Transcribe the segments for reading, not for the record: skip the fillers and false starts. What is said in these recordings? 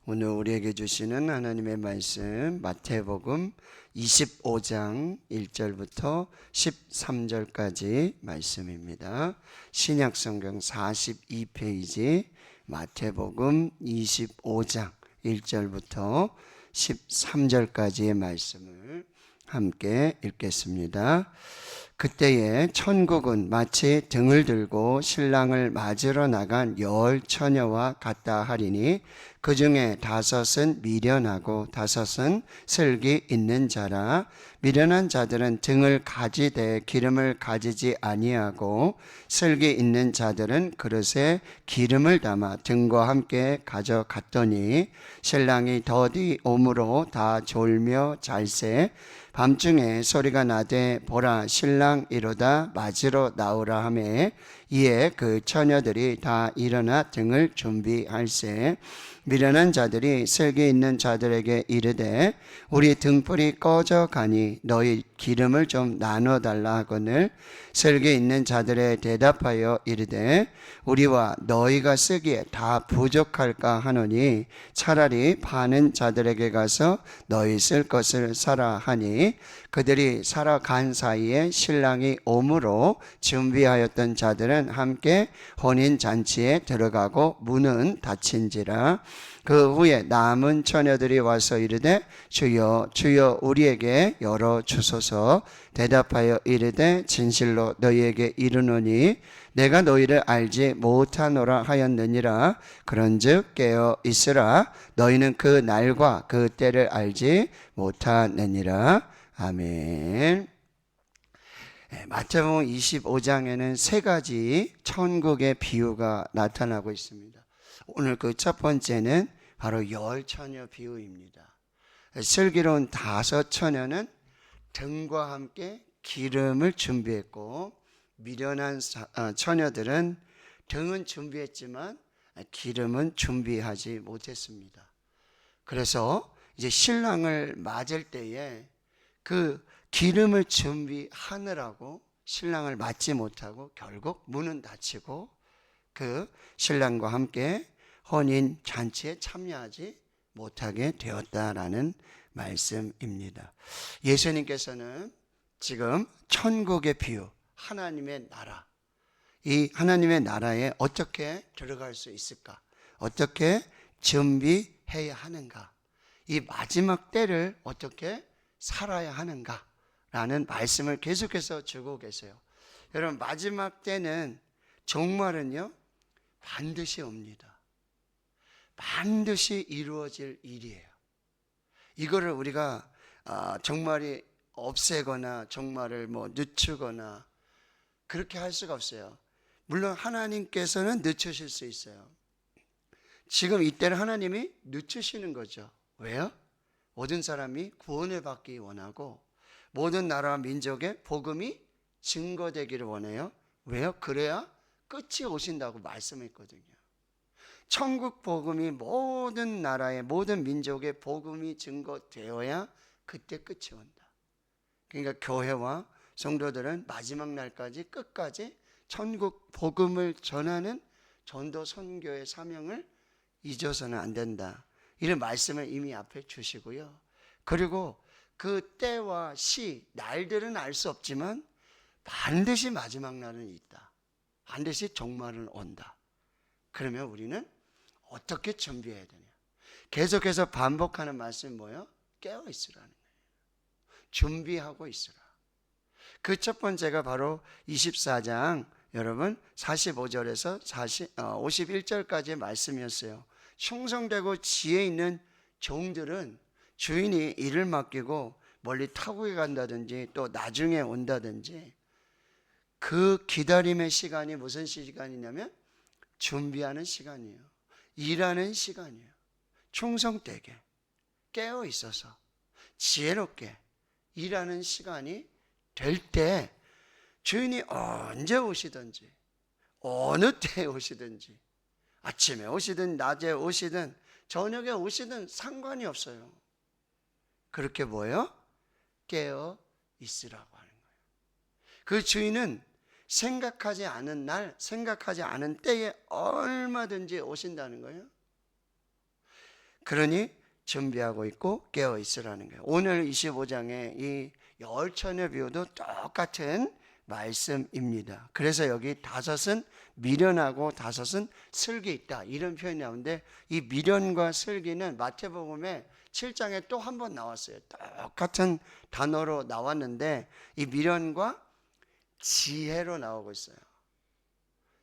오늘 우리에게 주시는 하나님의 말씀 마태복음 25장 1절부터 13절까지 말씀입니다. 신약성경 42페이지 마태복음 25장 1절부터 13절까지의 말씀을 함께 읽겠습니다. 그때에 천국은 마치 등을 들고 신랑을 맞으러 나간 10처녀와 같다 하리니 그 중에 5은 미련하고 5은 슬기 있는 자라. 미련한 자들은 등을 가지되 기름을 가지지 아니하고 슬기 있는 자들은 그릇에 기름을 담아 등과 함께 가져갔더니 신랑이 더디 오므로 다 졸며 잘세. 밤중에 소리가 나되 보라 신랑 이로다 맞으러 나오라 하매 이에 그 처녀들이 다 일어나 등을 준비할세. 미련한 자들이 슬기 있는 자들에게 이르되 우리 등불이 꺼져 가니 너희 기름을 좀 나눠 달라 하거늘 슬기 있는 자들에 대답하여 이르되 우리와 너희가 쓰기에 다 부족할까 하노니 차라리 파는 자들에게 가서 너희 쓸 것을 사라 하니 그들이 살아간 사이에 신랑이 오므로 준비하였던 자들은 함께 혼인잔치에 들어가고 문은 닫힌지라. 그 후에 남은 처녀들이 와서 이르되 주여 주여 우리에게 열어 주소서. 대답하여 이르되 진실로 너희에게 이르노니 내가 너희를 알지 못하노라 하였느니라. 그런즉 깨어 있으라. 너희는 그 날과 그 때를 알지 못하느니라. 아멘. 마태복음 25장에는 세 가지 천국의 비유가 나타나고 있습니다. 오늘 그 첫 번째는 바로 10처녀 비유입니다. 슬기로운 5처녀는 등과 함께 기름을 준비했고 미련한 처녀들은 등은 준비했지만 기름은 준비하지 못했습니다. 그래서 이제 신랑을 맞을 때에 그 기름을 준비하느라고 신랑을 맞지 못하고 결국 문은 닫히고 그 신랑과 함께 혼인 잔치에 참여하지 못하게 되었다라는 말씀입니다. 예수님께서는 지금 천국의 비유, 하나님의 나라, 이 하나님의 나라에 어떻게 들어갈 수 있을까? 어떻게 준비해야 하는가? 이 마지막 때를 어떻게 살아야 하는가? 라는 말씀을 계속해서 주고 계세요. 여러분, 마지막 때는 종말은요 반드시 옵니다. 반드시 이루어질 일이에요. 이거를 우리가 종말이 없애거나 종말을 늦추거나 그렇게 할 수가 없어요. 물론 하나님께서는 늦추실 수 있어요. 지금 이때를 하나님이 늦추시는 거죠. 왜요? 모든 사람이 구원을 받기 원하고 모든 나라와 민족의 복음이 증거되기를 원해요. 왜요? 그래야 끝이 오신다고 말씀했거든요. 천국 복음이 모든 나라의 모든 민족의 복음이 증거되어야 그때 끝이 온다. 그러니까 교회와 성도들은 마지막 날까지 끝까지 천국 복음을 전하는 전도 선교의 사명을 잊어서는 안 된다. 이런 말씀을 이미 앞에 주시고요. 그리고 그 때와 시, 날들은 알 수 없지만 반드시 마지막 날은 있다. 반드시 종말은 온다. 그러면 우리는 어떻게 준비해야 되냐? 계속해서 반복하는 말씀이 뭐예요? 깨어 있으라는 거예요. 준비하고 있으라. 그 첫 번째가 바로 24장 여러분 45절에서 51절까지의 말씀이었어요. 충성되고 지혜 있는 종들은 주인이 일을 맡기고 멀리 타국에 간다든지 또 나중에 온다든지 그 기다림의 시간이 무슨 시간이냐면 준비하는 시간이에요. 일하는 시간이에요. 충성되게 깨어 있어서 지혜롭게 일하는 시간이 될 때 주인이 언제 오시든지 어느 때에 오시든지 아침에 오시든 낮에 오시든 저녁에 오시든 상관이 없어요. 그렇게 뭐예요? 깨어 있으라고 하는 거예요. 그 주인은 생각하지 않은 날, 생각하지 않은 때에 얼마든지 오신다는 거예요. 그러니 준비하고 있고 깨어 있으라는 거예요. 오늘 25장의 이 열천의 비유도 똑같은 말씀입니다. 그래서 여기 다섯은 미련하고 다섯은 슬기 있다, 이런 표현이 나오는데, 이 미련과 슬기는 마태복음에 7장에 또 한 번 나왔어요. 똑같은 단어로 나왔는데 이 미련과 지혜로 나오고 있어요.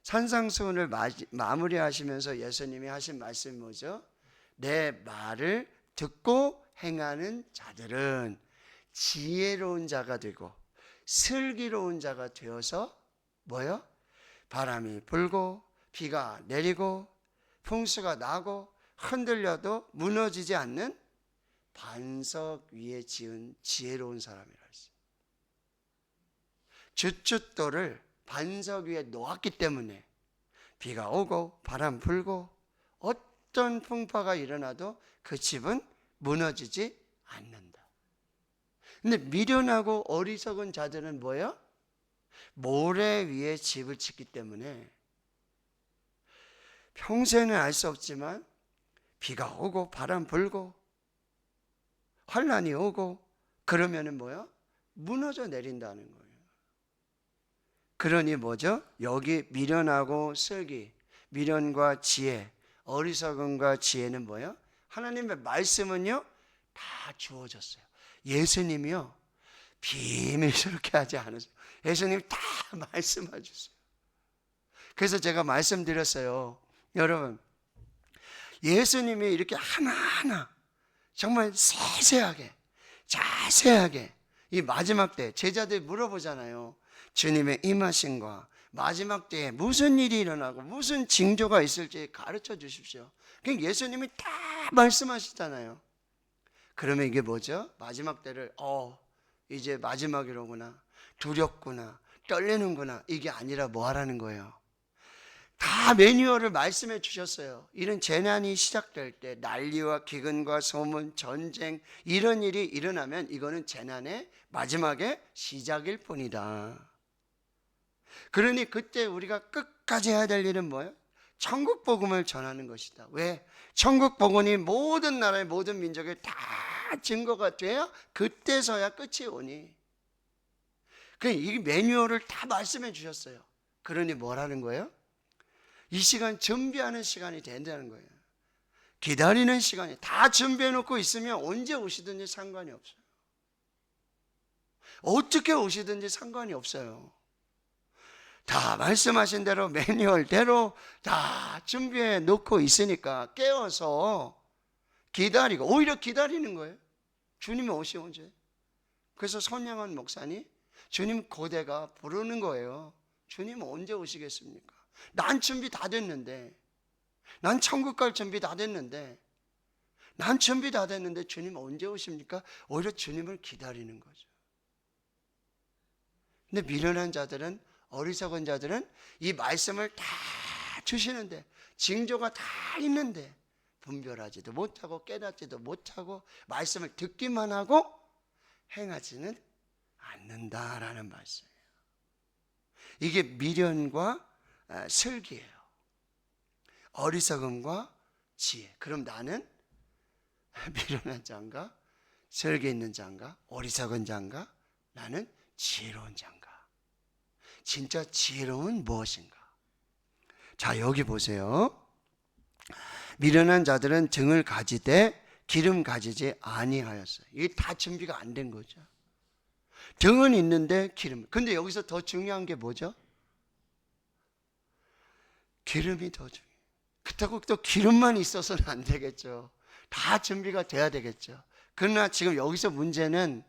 산상수훈을 마무리하시면서 예수님이 하신 말씀이 뭐죠? 내 말을 듣고 행하는 자들은 지혜로운 자가 되고 슬기로운 자가 되어서 뭐요? 바람이 불고 비가 내리고 풍수가 나고 흔들려도 무너지지 않는 반석 위에 지은 지혜로운 사람이라 했어요. 주춧돌을 반석 위에 놓았기 때문에 비가 오고 바람 불고 어떤 풍파가 일어나도 그 집은 무너지지 않는다. 근데 미련하고 어리석은 자들은 뭐예요? 모래 위에 집을 짓기 때문에 평소에는 알 수 없지만 비가 오고 바람 불고 환란이 오고 그러면은 뭐야? 무너져 내린다는 거예요. 그러니 뭐죠? 여기 미련하고 슬기, 미련과 지혜, 어리석음과 지혜는 뭐예요? 하나님의 말씀은요 다 주어졌어요. 예수님이요 비밀스럽게 하지 않으세요. 예수님이 다 말씀해 주세요. 그래서 제가 말씀드렸어요. 여러분, 예수님이 이렇게 하나하나 정말 세세하게 자세하게 이 마지막 때 제자들이 물어보잖아요. 주님의 임하심과 마지막 때에 무슨 일이 일어나고 무슨 징조가 있을지 가르쳐 주십시오. 그러니까 예수님이 다 말씀하시잖아요. 그러면 이게 뭐죠? 마지막 때를 이제 마지막이로구나, 두렵구나, 떨리는구나, 이게 아니라 뭐 하라는 거예요? 다 매뉴얼을 말씀해 주셨어요. 이런 재난이 시작될 때 난리와 기근과 소문, 전쟁 이런 일이 일어나면 이거는 재난의 마지막의 시작일 뿐이다. 그러니 그때 우리가 끝까지 해야 될 일은 뭐예요? 천국 복음을 전하는 것이다. 왜? 천국 복음이 모든 나라의 모든 민족에 다 증거가 돼야 그때서야 끝이 오니. 이 매뉴얼을 다 말씀해 주셨어요. 그러니 뭐라는 거예요? 이 시간 준비하는 시간이 된다는 거예요. 기다리는 시간이 다 준비해 놓고 있으면 언제 오시든지 상관이 없어요. 어떻게 오시든지 상관이 없어요. 다 말씀하신 대로 매뉴얼대로 다 준비해 놓고 있으니까 깨어서 기다리고, 오히려 기다리는 거예요. 주님이 오시면 언제. 그래서 선양한 목사님, 주님 고대가 부르는 거예요. 주님 언제 오시겠습니까? 난 준비 다 됐는데, 난 천국 갈 준비 다 됐는데, 난 준비 다 됐는데 주님 언제 오십니까? 오히려 주님을 기다리는 거죠. 근데 미련한 자들은, 어리석은 자들은 이 말씀을 다 주시는데, 징조가 다 있는데 분별하지도 못하고 깨닫지도 못하고 말씀을 듣기만 하고 행하지는 않는다라는 말씀이에요. 이게 미련과 슬기예요. 어리석음과 지혜. 그럼 나는 미련한 자인가? 슬기 있는 자인가? 어리석은 자인가? 나는 지혜로운 자인가? 진짜 지혜로운 무엇인가? 자, 여기 보세요. 미련한 자들은 등을 가지되 기름 가지지 아니하였어요. 이게 다 준비가 안 된 거죠. 등은 있는데 기름. 근데 여기서 더 중요한 게 뭐죠? 기름이 더 중요해요. 그렇다고 또 기름만 있어서는 안 되겠죠. 다 준비가 돼야 되겠죠. 그러나 지금 여기서 문제는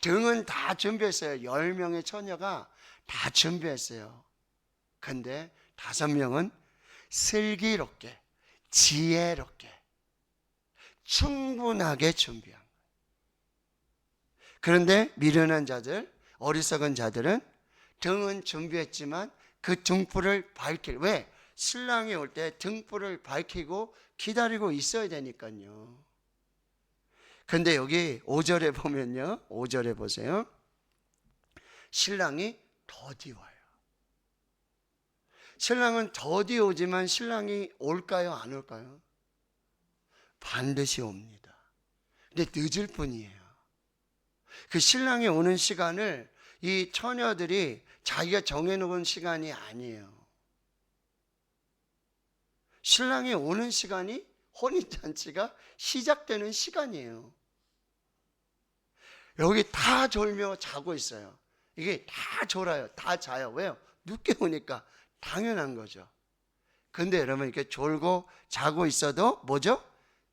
등은 다 준비했어요. 10명의 처녀가 다 준비했어요. 근데 5명은 슬기롭게, 지혜롭게, 충분하게 준비한 거예요. 그런데 미련한 자들, 어리석은 자들은 등은 준비했지만 그 등불을 밝힐, 왜? 신랑이 올 때 등불을 밝히고 기다리고 있어야 되니까요. 근데 여기 5절에 보면요, 5절에 보세요. 신랑이 더디 와요. 신랑은 더디 오지만 신랑이 올까요, 안 올까요? 반드시 옵니다. 근데 늦을 뿐이에요. 그 신랑이 오는 시간을 이 처녀들이 자기가 정해놓은 시간이 아니에요. 신랑이 오는 시간이 혼인잔치가 시작되는 시간이에요. 여기 다 졸며 자고 있어요. 이게 다 졸아요. 다 자요. 왜요? 늦게 오니까 당연한 거죠. 근데 여러분 이렇게 졸고 자고 있어도 뭐죠?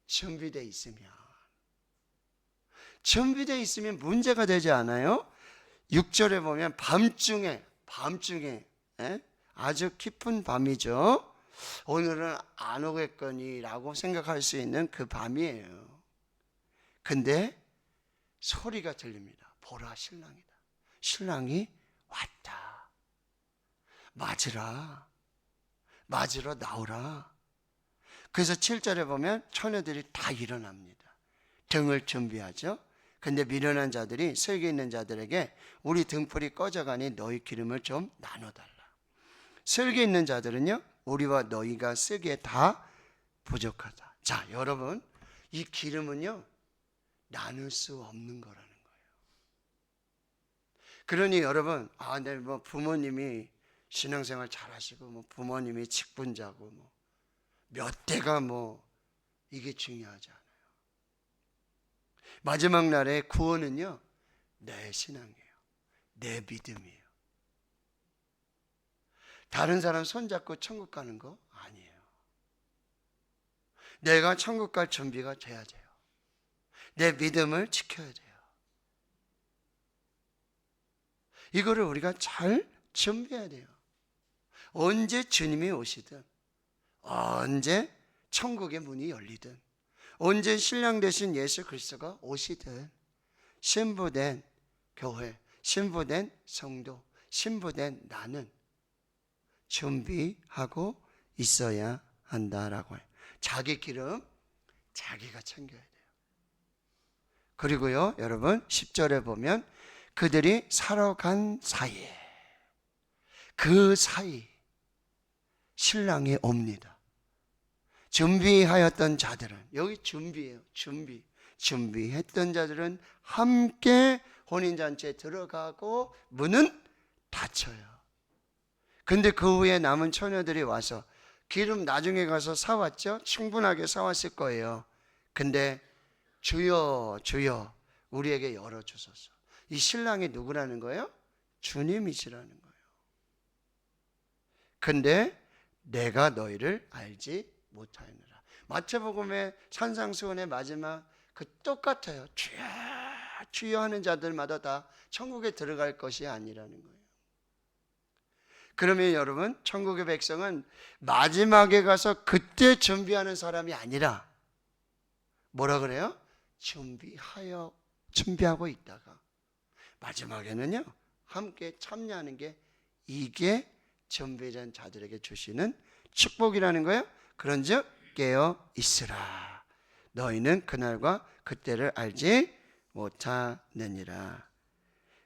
준비되어 있으면 문제가 되지 않아요? 6절에 보면 밤중에 아주 깊은 밤이죠. 오늘은 안 오겠거니 라고 생각할 수 있는 그 밤이에요. 근데 소리가 들립니다. 보라, 신랑이다. 신랑이 왔다. 맞으러 나오라. 그래서 7절에 보면 처녀들이 다 일어납니다. 등을 준비하죠. 근데 미련한 자들이 설교 있는 자들에게 우리 등불이 꺼져가니 너희 기름을 좀 나눠달라. 설교 있는 자들은요, 우리와 너희가 쓰기에 다 부족하다. 자, 여러분, 이 기름은요 나눌 수 없는 거라는 거예요. 그러니 여러분, 네, 뭐 부모님이 신앙생활 잘하시고, 뭐 부모님이 직분자고, 뭐 몇 대가 뭐 이게 중요하지 않아요. 마지막 날의 구원은요, 내 신앙이에요. 내 믿음이에요. 다른 사람 손잡고 천국 가는 거 아니에요. 내가 천국 갈 준비가 돼야 돼요. 내 믿음을 지켜야 돼요. 이거를 우리가 잘 준비해야 돼요. 언제 주님이 오시든, 언제 천국의 문이 열리든, 언제 신랑 되신 예수 그리스도가 오시든, 신부된 교회, 신부된 성도, 신부된 나는 준비하고 있어야 한다라고 해요. 자기 기름 자기가 챙겨야 돼요. 그리고요, 여러분 10절에 보면 그들이 살아간 사이에, 그 사이 신랑이 옵니다. 준비하였던 자들은, 여기 준비예요. 준비했던 자들은 함께 혼인잔치에 들어가고 문은 닫혀요. 근데 그 후에 남은 처녀들이 와서 기름 나중에 가서 사왔죠? 충분하게 사왔을 거예요. 근데 주여 주여 우리에게 열어주소서. 이 신랑이 누구라는 거예요? 주님이시라는 거예요. 근데 내가 너희를 알지 못하였느라. 마태복음의 산상수훈의 마지막 그 똑같아요. 주여 주여 하는 자들마다 다 천국에 들어갈 것이 아니라는 거예요. 그러면 여러분, 천국의 백성은 마지막에 가서 그때 준비하는 사람이 아니라 뭐라 그래요? 준비하고 있다가 마지막에는요 함께 참여하는 게, 이게 준비된 자들에게 주시는 축복이라는 거예요. 그런즉 깨어 있으라. 너희는 그날과 그때를 알지 못하느니라.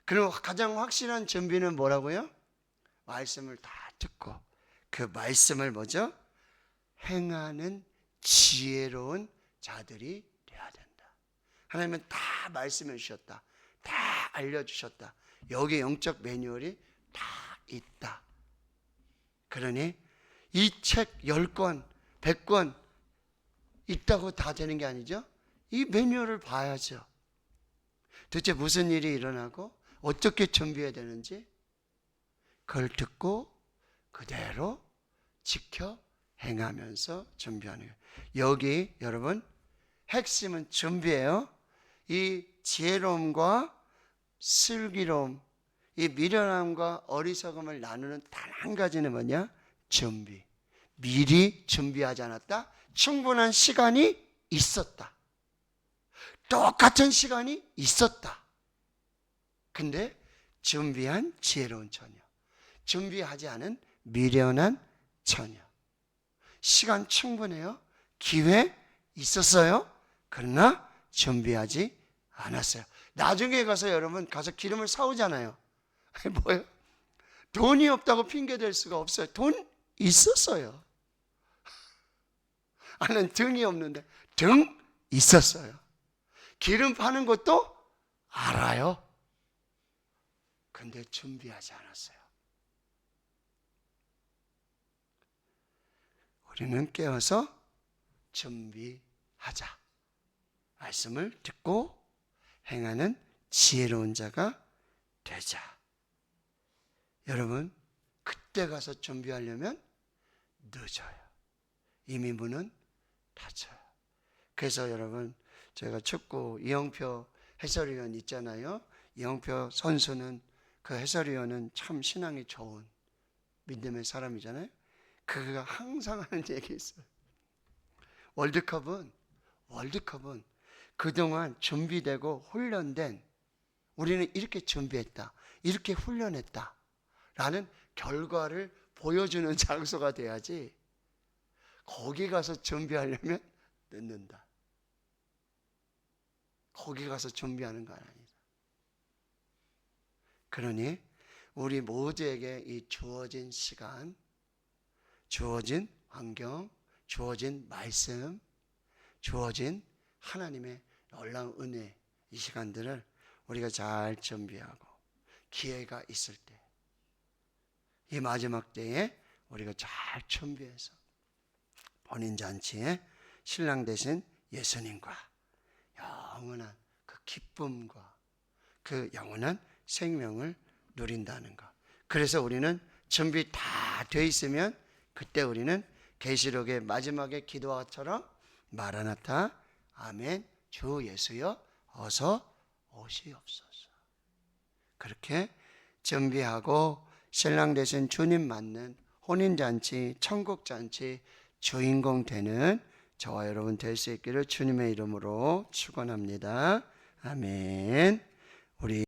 그리고 가장 확실한 준비는 뭐라고요? 말씀을 다 듣고 그 말씀을 뭐죠? 행하는 지혜로운 자들이 되어야 된다. 하나님은 다 말씀해 주셨다. 다 알려주셨다. 여기 영적 매뉴얼이 다 있다. 그러니 이 책 10권, 100권 있다고 다 되는 게 아니죠. 이 매뉴얼을 봐야죠. 도대체 무슨 일이 일어나고 어떻게 준비해야 되는지 그걸 듣고 그대로 지켜 행하면서 준비하는 거예요. 여기 여러분 핵심은 준비예요. 이 지혜로움과 슬기로움, 이 미련함과 어리석음을 나누는 단 한 가지는 뭐냐? 준비. 미리 준비하지 않았다. 충분한 시간이 있었다. 똑같은 시간이 있었다. 근데 준비한 지혜로운 처녀, 준비하지 않은 미련한 처녀. 시간 충분해요. 기회 있었어요. 그러나 준비하지 않았어요. 나중에 가서 여러분 가서 기름을 사오잖아요. 뭐예요? 돈이 없다고 핑계댈 수가 없어요. 돈 있었어요. 나는 등이 없는데 등 있었어요. 기름 파는 것도 알아요. 근데 준비하지 않았어요. 우리는 깨어서 준비하자. 말씀을 듣고 행하는 지혜로운 자가 되자. 여러분, 그때 가서 준비하려면 늦어요. 이미 문은 닫혀요. 그래서 여러분, 제가 축구 이영표 해설위원 있잖아요. 이영표 선수는, 그 해설위원은 참 신앙이 좋은 믿음의 사람이잖아요. 그가 항상 하는 얘기 있어요. 월드컵은 그동안 준비되고 훈련된, 우리는 이렇게 준비했다, 이렇게 훈련했다 라는 결과를 보여주는 장소가 돼야지, 거기 가서 준비하려면 늦는다. 거기 가서 준비하는 건 아니다. 그러니 우리 모두에게 이 주어진 시간, 주어진 환경, 주어진 말씀, 주어진 하나님의 놀라운 은혜, 이 시간들을 우리가 잘 준비하고 기회가 있을 때, 이 마지막 때에 우리가 잘 준비해서 혼인잔치에 신랑 되신 예수님과 영원한 그 기쁨과 그 영원한 생명을 누린다는 것. 그래서 우리는 준비 다 돼 있으면 그때 우리는 계시록의 마지막에 기도처럼 마라나타, 아멘, 주 예수여 어서 오시옵소서. 그렇게 준비하고 신랑 되신 주님 맞는 혼인잔치, 천국잔치 주인공 되는 저와 여러분 될 수 있기를 주님의 이름으로 축원합니다. 아멘. 우리